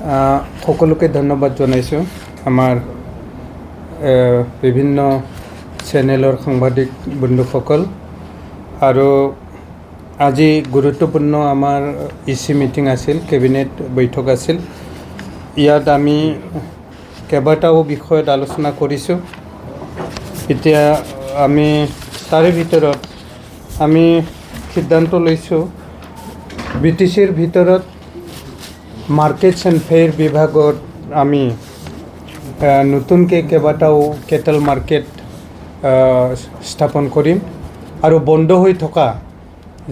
সকলোকে ধন্যবাদ জনাইছোঁ আমাৰ বিভিন্ন চেনেলৰ সাংবাদিক বন্ধুসকল আৰু আজি গুৰুত্বপূৰ্ণ আমাৰ ইচি মিটিং আছিল, কেবিনেট বৈঠক আছিল। ইয়াত আমি কেইবাটাও বিষয়ত আলোচনা কৰিছোঁ। এতিয়া আমি তাৰে ভিতৰত আমি সিদ্ধান্ত লৈছোঁ BTCৰ ভিতৰত মাৰ্কেটছ এণ্ড ফেয়াৰ বিভাগত আমি নতুনকৈ কেইবাটাও কেটেল মাৰ্কেট স্থাপন কৰিম আৰু বন্ধ হৈ থকা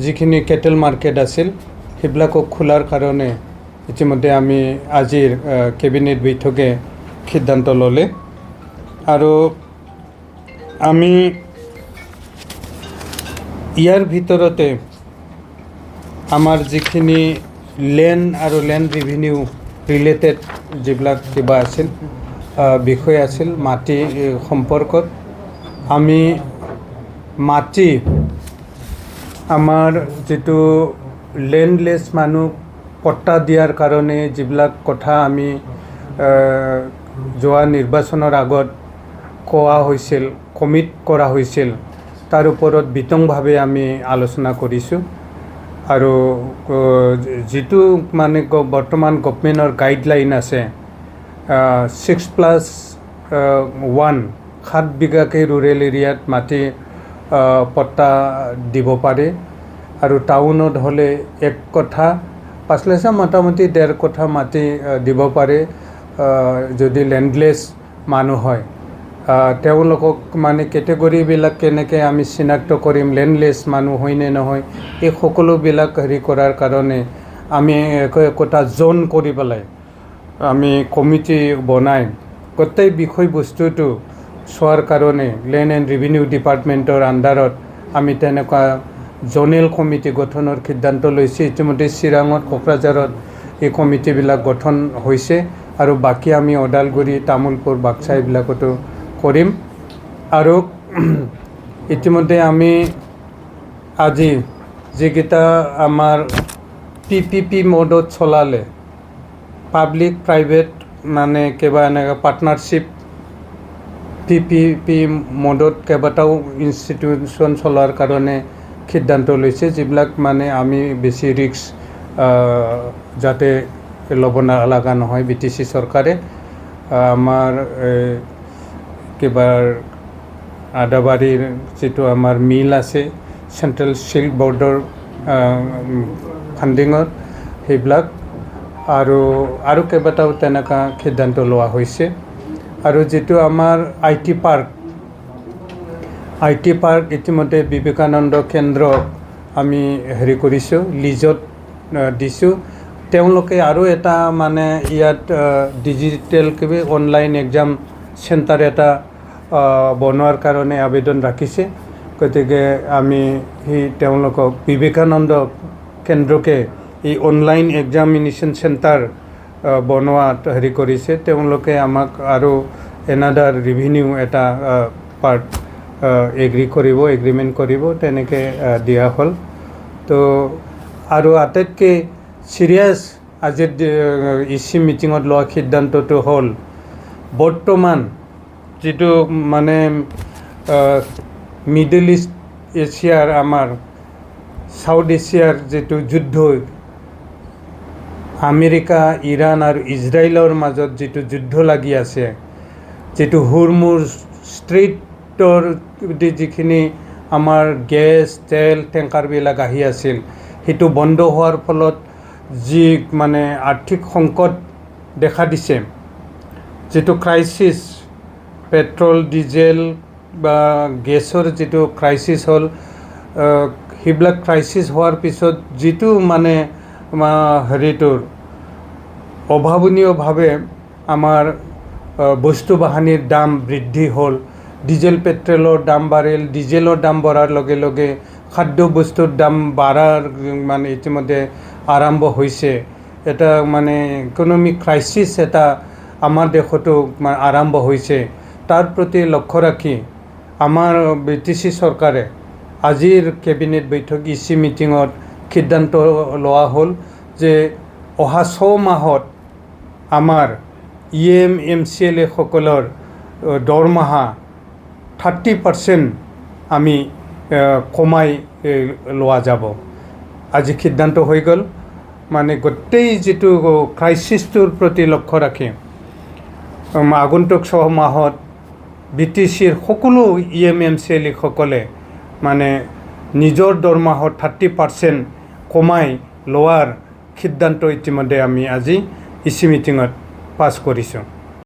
যিখিনি কেটেল মাৰ্কেট আছিল সেইবিলাকক খোলাৰ কাৰণে ইতিমধ্যে আমি আজিৰ কেবিনেট বৈঠকে সিদ্ধান্ত ল'লে আৰু আমি ইয়াৰ ভিতৰতে আমাৰ যিখিনি লেণ্ড আৰু লেণ্ড ৰেভিনিউ ৰিলেটেড যিবিলাক কিবা আছিল বিষয় আছিল মাটি সম্পৰ্কত আমি মাটি আমাৰ যিটো লেণ্ডলেছ মানুহ পট্টা দিয়াৰ কাৰণে যিবিলাক কথা আমি যোৱা নিৰ্বাচনৰ আগত কোৱা হৈছিল, কমিট কৰা হৈছিল, তাৰ ওপৰত বিতংভাৱে আমি আলোচনা কৰিছোঁ আৰু যিটো মানে বৰ্তমান গভৰ্ণমেণ্টৰ গাইডলাইন আছে 6+1 7 বিঘাকৈ ৰুৰেল এৰিয়াত মাটি পট্টা দিব পাৰে আৰু টাউনত হ'লে 1 কঠা 5 লাইছা মোটামুটি 1.5 কঠা মাটি দিব পাৰে যদি লেণ্ডলেছ মানুহ হয়। তেওঁলোকক মানে কেটেগৰীবিলাক কেনেকৈ আমি চিনাক্ত কৰিম, লেণ্ডলেছ মানুহ হয় নে নহয়, এই সকলোবিলাক হেৰি কৰাৰ কাৰণে আমি একোটা জোন কৰি পেলাই আমি কমিটি বনাই গোটেই বিষয়বস্তুটো চোৱাৰ কাৰণে লেণ্ড এণ্ড ৰেভিনিউ ডিপাৰ্টমেণ্টৰ আণ্ডাৰত আমি তেনেকুৱা জ'নেল কমিটি গঠনৰ সিদ্ধান্ত লৈছে। ইতিমধ্যে চিৰাঙত, কোকৰাঝাৰত এই কমিটিবিলাক গঠন হৈছে আৰু বাকী আমি ওদালগুৰি, তামোলপুৰ, বাক্সা এইবিলাকতো কৰিম আৰু ইতিমধ্যে আমি আজি যিকেইটা আমাৰ PPP মোডত চলালে পাব্লিক প্ৰাইভেট মানে কিবা এনেকৈ পাৰ্টনাৰশ্বিপ PPP মোডত কেইবাটাও ইনষ্টিটিউশ্যন চলোৱাৰ কাৰণে সিদ্ধান্ত লৈছে, যিবিলাক মানে আমি বেছি ৰিস্ক যাতে ল'ব লগা নহয়। BTC চৰকাৰে আমাৰ কিবা আদাবাৰীৰ যিটো আমাৰ মিল আছে চেণ্ট্ৰেল চিল্ক বৰ্ডৰ ফাণ্ডিঙত সেইবিলাক আৰু কেইবাটাও তেনেকুৱা সিদ্ধান্ত লোৱা হৈছে আৰু যিটো আমাৰ IT পাৰ্ক ইতিমধ্যে বিবেকানন্দ কেন্দ্ৰ আমি হেৰি কৰিছোঁ, লিজত দিছোঁ। তেওঁলোকে আৰু এটা মানে ইয়াত ডিজিটেল কিবা অনলাইন এক্সাম চেণ্টাৰ এটা বনোৱাৰ কাৰণে আবেদন ৰাখিছে। গতিকে আমি তেওঁলোকক বিবেকানন্দ কেন্দ্ৰকে এই অনলাইন এক্সামিনেশ্যন চেণ্টাৰ বনোৱাত হেৰি কৰিছে। তেওঁলোকে আমাক আৰু এনাডাৰ ৰেভিনিউ এটা পাৰ্ট এগ্ৰিমেণ্ট কৰিব, তেনেকৈ দিয়া হ'ল। তো আৰু আটাইতকৈ চিৰিয়াছ আজিৰ ইচি মিটিঙত লোৱা সিদ্ধান্তটো হ'ল বৰ্তমান যিটো মানে মিডল ইষ্ট এছিয়াৰ আমাৰ চাউথ এছিয়াৰ যিটো যুদ্ধ আমেৰিকা, ইৰাণ আৰু ইজৰাইলৰ মাজত যিটো যুদ্ধ লাগি আছে, যিটো হুৰমুজ ষ্ট্ৰেইটৰ যিখিনি আমাৰ গেছ তেল টেংকাৰবিলাক আহি আছিল সেইটো বন্ধ হোৱাৰ ফলত যি মানে আৰ্থিক সংকট দেখা দিছে, যিটো ক্ৰাইচিছ পেট্ৰল ডিজেল বা গেছৰ যিটো ক্ৰাইচিছ হ'ল, সেইবিলাক ক্ৰাইচিছ হোৱাৰ পিছত যিটো মানে হেৰিটোৰ অভাৱনীয়ভাৱে আমাৰ বস্তু বাহানিৰ দাম বৃদ্ধি হ'ল। ডিজেল পেট্ৰলৰ দাম বাঢ়িল, ডিজেলৰ দাম বঢ়াৰ লগে লগে খাদ্য বস্তুৰ দাম বাঢ়াৰ মানে ইতিমধ্যে আৰম্ভ হৈছে। এটা মানে ইকনমিক ক্ৰাইচিছ এটা আমাৰ দেশতো আৰম্ভ হৈছে। তাৰ প্ৰতি লক্ষ্য ৰাখি আমাৰ BTC চৰকাৰে আজিৰ কেবিনেট বৈঠক ইচি মিটিঙত সিদ্ধান্ত লোৱা হ'ল যে অহা 6 মাহত আমাৰ EM/MCLA সকলৰ দৰমহা 30% আমি কমাই লোৱা যাব। আজি সিদ্ধান্ত হৈ গ'ল, মানে গোটেই যিটো ক্ৰাইচিছটোৰ প্ৰতি লক্ষ্য ৰাখি আগন্তুক 6 মাহত BTCৰ সকলো EM/MCLA সকলে মানে নিজৰ দৰমহাত 30% কমাই লোৱাৰ সিদ্ধান্ত ইতিমধ্যে আমি আজি EC মিটিঙত পাছ কৰিছোঁ।